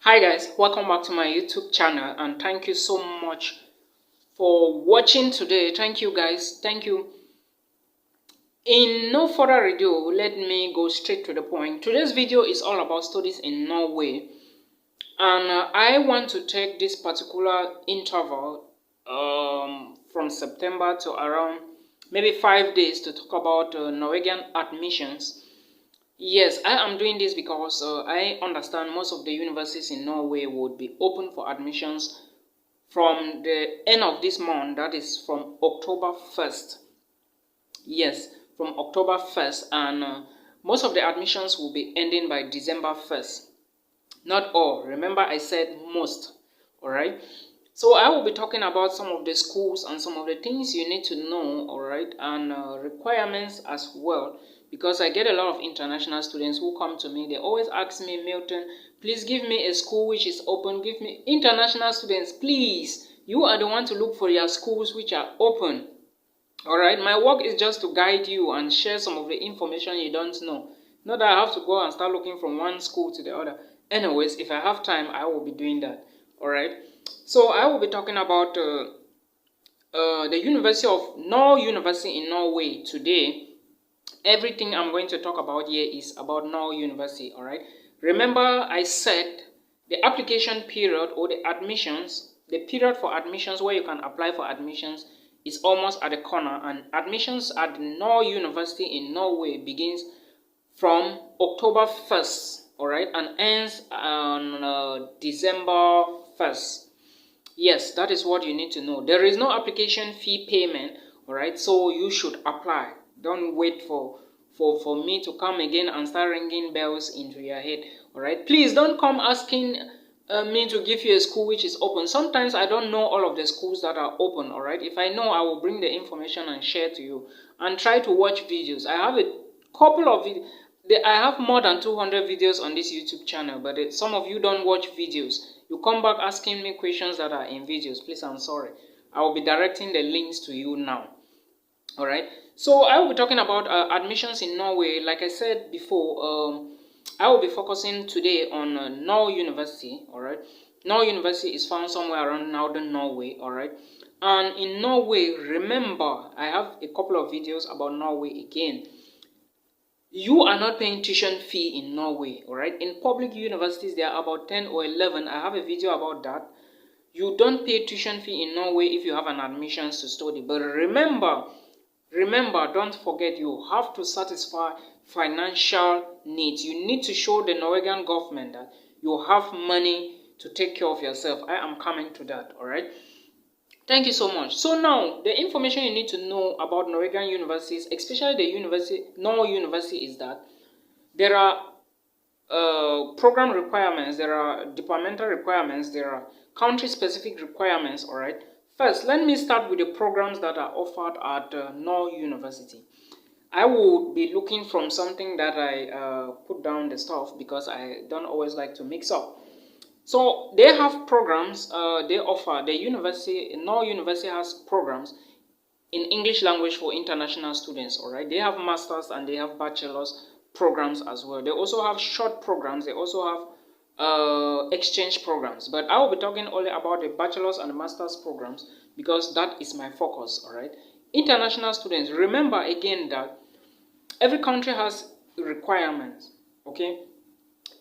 Hi guys, welcome back to my YouTube channel and thank you so much for watching today. Thank you guys, thank you. In no further ado, let me go straight to the point. Today's video is all about studies in Norway, and I want to take this particular interval from September to around maybe 5 days to talk about Norwegian admissions. Yes, I am doing this because I understand most of the universities in Norway would be open for admissions from the end of this month, that is from October 1st. Yes, from October 1st, and most of the admissions will be ending by December 1st. Not all, remember I said most, alright? So I will be talking about some of the schools and some of the things you need to know, alright, and requirements as well, because I get a lot of international students who come to me. They always ask me, Milton, please give me a school which is open. Give me international students, please. You are the one to look for your schools which are open. Alright, my work is just to guide you and share some of the information you don't know. Not that I have to go and start looking from one school to the other. Anyways, if I have time, I will be doing that. Alright, so I will be talking about the University of Norway University in Norway today. Everything I'm going to talk about here is about Norway University. Alright, remember I said the application period or the admissions, the period for admissions where you can apply for admissions is almost at the corner, and admissions at the Norway University in Norway begins from October 1st, alright, and ends on December 1st. Yes, that is what you need to know. There is no application fee payment, alright, so you should apply. Don't wait for me to come again and start ringing bells into your head, alright. Please don't come asking me to give you a school which is open. Sometimes I don't know all of the schools that are open, alright. If I know, I will bring the information and share to you, and try to watch videos. I have a couple of videos. I have more than 200 videos on this YouTube channel, but some of you don't watch videos. You come back asking me questions that are in videos. Please, I'm sorry. I will be directing the links to you now. Alright, so I will be talking about admissions in Norway. Like I said before, I will be focusing today on Norway University. Alright, Norway University is found somewhere around northern Norway. Alright, and in Norway, remember, I have a couple of videos about Norway again. You are not paying tuition fee in Norway. Alright, in public universities there are about 10 or 11. I have a video about that. You don't pay tuition fee in Norway if you have an admissions to study. But remember, don't forget, you have to satisfy financial needs. You need to show the Norwegian government that you have money to take care of yourself. I am coming to that, alright? Thank you so much. So now, the information you need to know about Norwegian universities, especially the Norway University, is that there are program requirements, there are departmental requirements, there are country-specific requirements, alright? First, let me start with the programs that are offered at Norway University. I will be looking from something that I put down the stuff because I don't always like to mix up. So they have programs they offer. Norway University has programs in English language for international students, alright? They have masters and they have bachelor's programs as well. They also have short programs. They also have exchange programs, but I will be talking only about the bachelor's and the master's programs because that is my focus. All right, international students, remember again that every country has requirements. Okay,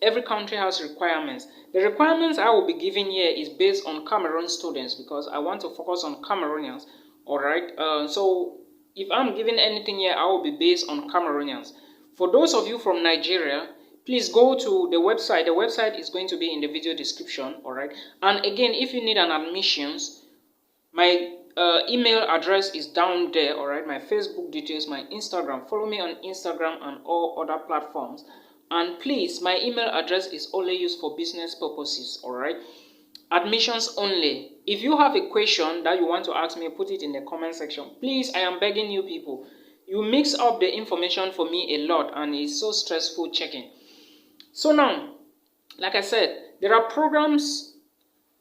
every country has requirements. The requirements I will be giving here is based on Cameroon students because I want to focus on Cameroonians. All right, so if I'm giving anything here, I will be based on Cameroonians. For those of you from Nigeria, please go to the website. The website is going to be in the video description, all right? And again, if you need an admissions, my email address is down there, all right? My Facebook details, my Instagram. Follow me on Instagram and all other platforms. And please, my email address is only used for business purposes, all right? Admissions only. If you have a question that you want to ask me, put it in the comment section. Please, I am begging you people. You mix up the information for me a lot and it's so stressful checking. So now, like I said, there are programs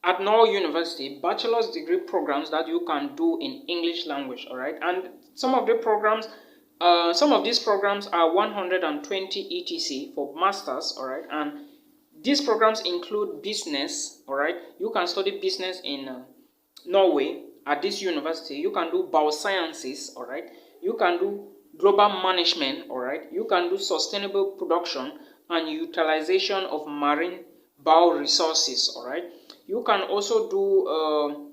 at Norway University, bachelor's degree programs that you can do in English language, all right? And some of the programs, some of these programs are 120 ETC for masters, all right? And These programs include business, all right? You can study business in Norway at this university. You can do biosciences, all right? You can do global management, all right? You can do sustainable production and utilization of marine bioresources, all right? You can also do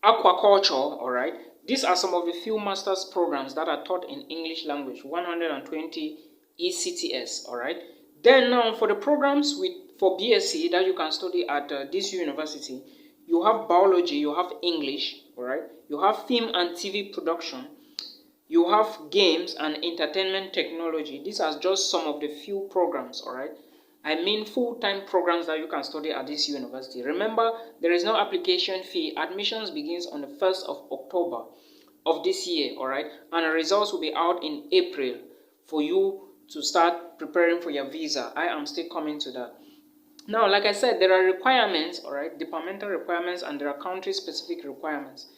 aquaculture, all right? These are some of the few master's programs that are taught in English language, 120 ECTS, all right? Then now for the programs for BSc that you can study at this university, you have biology, you have English, all right? You have film and TV production, you have games and entertainment technology. These are just some of the few programs, all right? I mean full-time programs that you can study at this university. Remember, there is no application fee. Admissions begins on the 1st of October of this year, all right? And the results will be out in April for you to start preparing for your visa. I am still coming to that. Now, like I said, there are requirements, all right? Departmental requirements, and there are country-specific requirements.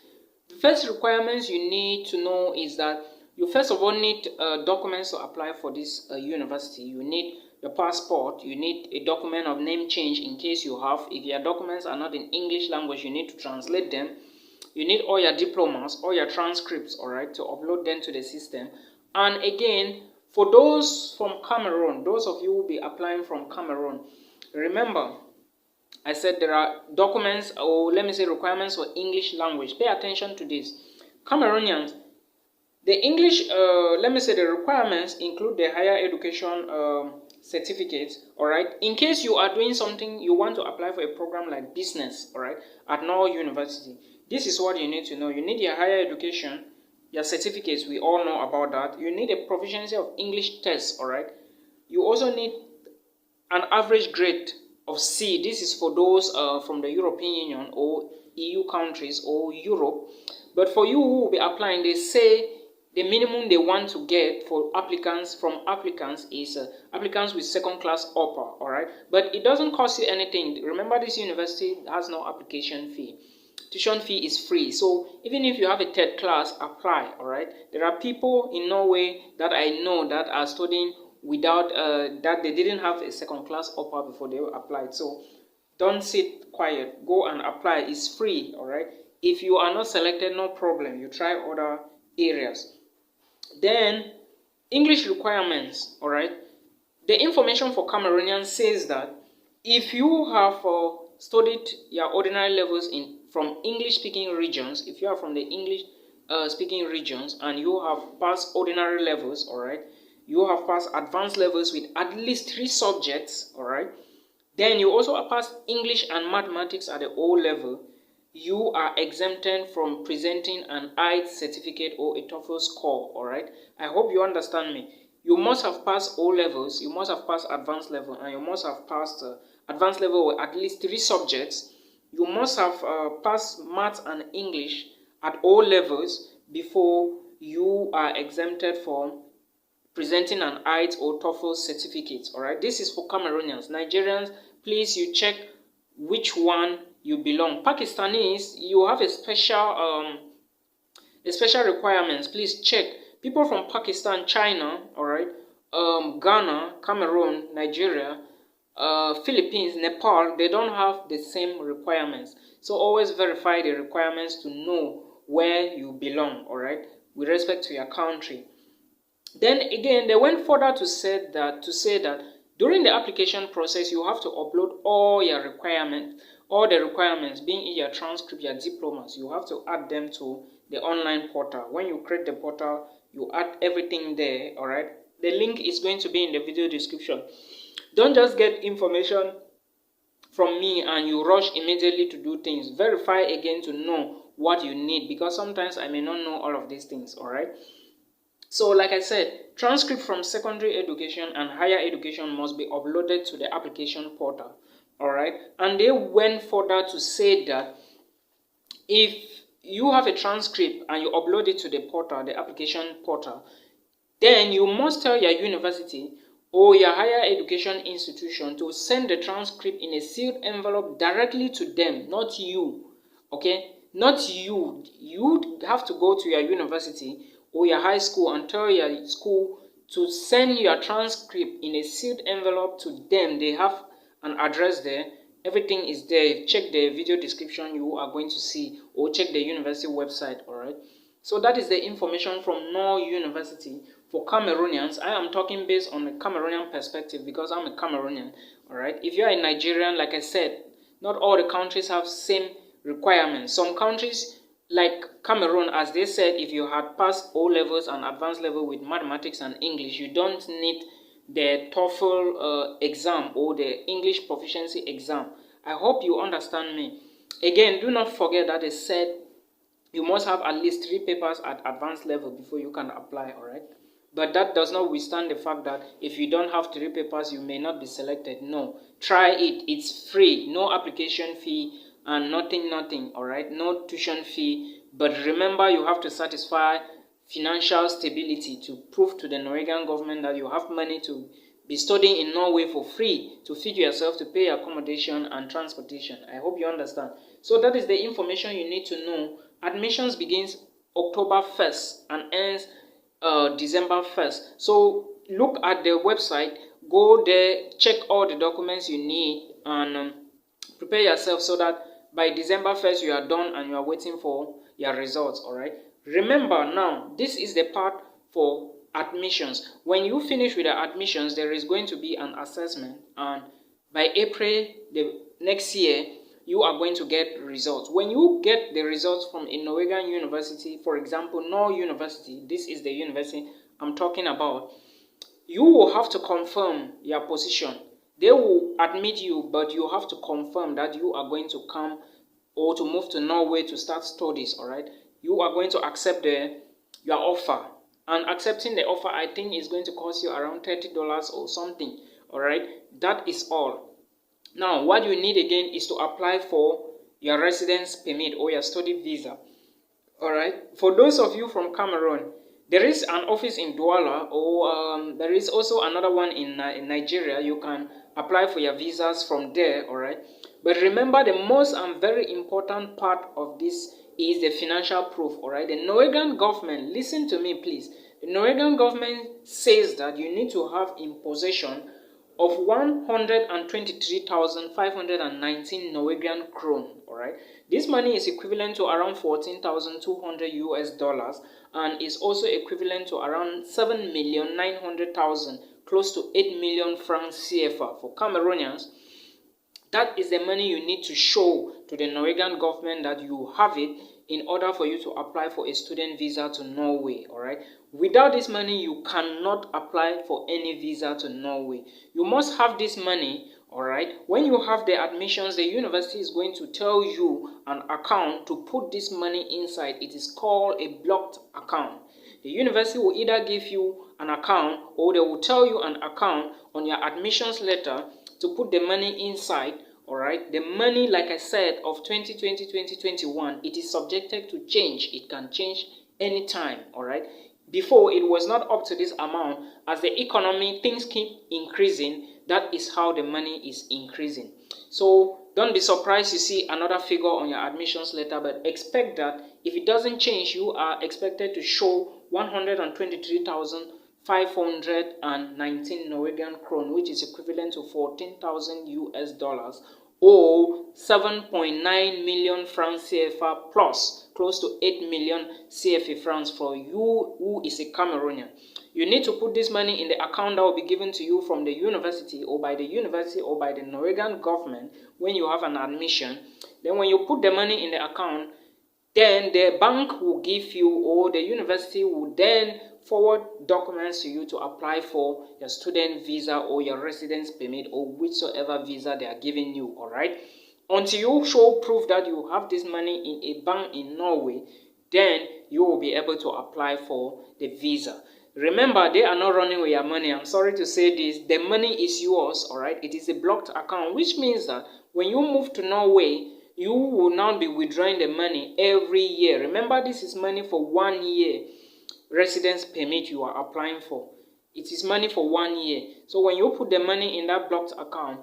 The first requirements you need to know is that you first of all need documents to apply for this university. You need your passport, you need a document of name change in case you have. If your documents are not in English language, you need to translate them. You need all your diplomas, all your transcripts, all right, to upload them to the system. And again, for those from Cameroon, those of you who will be applying from Cameroon, remember, I said there are documents, or let me say requirements for English language. Pay attention to this. Cameroonians, the English, let me say the requirements include the higher education certificates, all right? In case you are doing something, you want to apply for a program like business, all right, at Norway University, this is what you need to know. You need your higher education, your certificates, we all know about that. You need a proficiency of English test, all right? You also need an average grade of C. This is for those from the European Union or EU countries or Europe. But for you who will be applying, they say the minimum they want to get for applicants is applicants with second class upper, all right? But it doesn't cost you anything. Remember, this university has no application fee. Tuition fee is free. So even if you have a third class, apply, all right? There are people in Norway that I know that are studying without that they didn't have a second class upper before they applied. So don't sit quiet, go and apply. It's free, all right? If you are not selected, no problem, you try other areas. Then English requirements, all right? The information for Cameroonians says that if you have studied your ordinary levels from English speaking regions, if you are from the English speaking regions and you have passed ordinary levels, all right, you have passed advanced levels with at least 3 subjects, all right, then you also passed English and mathematics at the O level, you are exempted from presenting an IELTS certificate or a TOEFL score, all right? I hope you understand me. You must have passed O levels, you must have passed advanced level, and you must have passed advanced level with at least 3 subjects. You must have passed maths and English at O levels before you are exempted from presenting an IELTS or TOEFL certificate, all right? This is for Cameroonians. Nigerians, please, you check which one you belong. Pakistanis, you have a special requirements. Please check. People from Pakistan, China, all right, Ghana, Cameroon, Nigeria, Philippines, Nepal, they don't have the same requirements. So always verify the requirements to know where you belong, all right, with respect to your country. Then again, they went further to say that during the application process, you have to upload all your requirements, being your transcript, your diplomas. You have to add them to the online portal. When you create the portal, you add everything there, all right? The link is going to be in the video description. Don't just get information from me and you rush immediately to do things. Verify again to know what you need, because sometimes I may not know all of these things, all right? So like I said, transcript from secondary education and higher education must be uploaded to the application portal, all right? And they went further to say that if you have a transcript and you upload it to the portal, the application portal, then you must tell your university or your higher education institution to send the transcript in a sealed envelope directly to them, not you, okay? Not you. You have to go to your university or your high school and tell your school to send your transcript in a sealed envelope to them. They have an address there. Everything is there. Check the video description, you are going to see, or check the university website. All right. So that is the information from Norway University for Cameroonians. I am talking based on a Cameroonian perspective because I'm a Cameroonian. All right. If you are a Nigerian, like I said, not all the countries have same requirements. Some countries, like Cameroon, as they said, if you had passed O levels and advanced level with mathematics and English, you don't need the TOEFL exam or the English proficiency exam. I hope you understand me. Again, do not forget that they said you must have at least 3 papers at advanced level before you can apply, all right? But that does not withstand the fact that if you don't have 3 papers, you may not be selected. No, try it. It's free. No application fee and nothing, all right? No tuition fee. But remember, you have to satisfy financial stability to prove to the Norwegian government that you have money to be studying in Norway for free, to feed yourself, to pay accommodation and transportation. I hope you understand. So that is the information you need to know. Admissions begins October 1st and ends December 1st. So look at the website, go there, check all the documents you need, and prepare yourself so that by December 1st you are done and you are waiting for your results. All right. Remember, now this is the part for admissions. When you finish with the admissions, there is going to be an assessment, and by April the next year you are going to get results. When you get the results from a Norwegian university, for example, Norway University, this is the university I'm talking about, you will have to confirm your position. They will admit you, but you have to confirm that you are going to come or to move to Norway to start studies, all right? You are going to accept your offer. And accepting the offer, I think, is going to cost you around $30 or something, all right? That is all. Now, what you need again is to apply for your residence permit or your study visa. All right. For those of you from Cameroon, there is an office in Douala, or there is also another one in Nigeria. You can apply for your visas from there. All right. But remember, the most and very important part of this is the financial proof. All right. The Norwegian government, listen to me, please. The Norwegian government says that you need to have in possession of 123,519 Norwegian krone. All right, this money is equivalent to around 14,200 US dollars, and is also equivalent to around 7,900,000, close to 8 million francs CFA for Cameroonians. That is the money you need to show to the Norwegian government that you have it in order for you to apply for a student visa to Norway. All right. Without this money, you cannot apply for any visa to Norway. You must have this money. All right. When you have the admissions, the university is going to tell you an account to put this money inside. It is called a blocked account. The university will either give you an account, or they will tell you an account on your admissions letter to put the money inside. All right, the money, like I said, of 2020-2021, it is subjected to change. It can change anytime. All right, before it was not up to this amount. As the economy, things keep increasing. That is how the money is increasing. So don't be surprised you see another figure on your admissions letter, but expect that if it doesn't change, you are expected to show 123,519 Norwegian krone, which is equivalent to 14,000 US dollars, or 7.9 million francs CFA plus, close to 8 million CFA francs for you who is a Cameroonian. You need to put this money in the account that will be given to you from the university, or by the university, or by the Norwegian government when you have an admission. Then when you put the money in the account, then the bank will give you, or the university will then forward documents to you to apply for your student visa or your residence permit or whichsoever visa they are giving you. All right, until you show proof that you have this money in a bank in Norway, then you will be able to apply for the visa. Remember, they are not running with your money. I'm sorry to say this. The money is yours. All right, it is a blocked account, which means that when you move to Norway, you will now be withdrawing the money every year. Remember, this is money for 1 year residence permit you are applying for. It is money for 1 year. So when you put the money in that blocked account,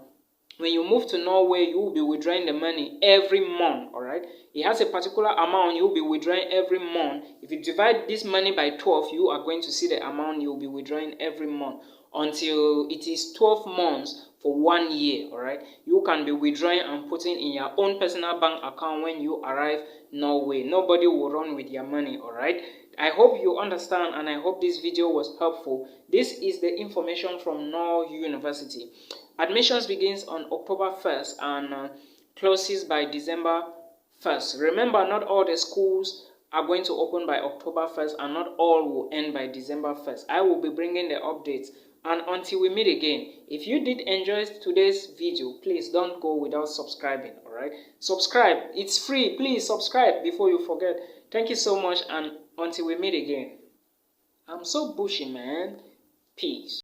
when you move to Norway, you will be withdrawing the money every month. All right, it has a particular amount you will be withdrawing every month. If you divide this money by 12, you are going to see the amount you will be withdrawing every month until it is 12 months for 1 year. All right, you can be withdrawing and putting in your own personal bank account when you arrive Norway. Nobody will run with your money. All right, I hope you understand, and I hope this video was helpful. This is the information from Norwegian University. Admissions begins on October 1st and closes by December 1st. Remember, not all the schools are going to open by October 1st, and not all will end by December 1st. I will be bringing the updates. And until we meet again, if you did enjoy today's video, please don't go without subscribing. All right, subscribe, it's free. Please subscribe before you forget. Thank you so much, and until we meet again. I'm so bushy, man. Peace.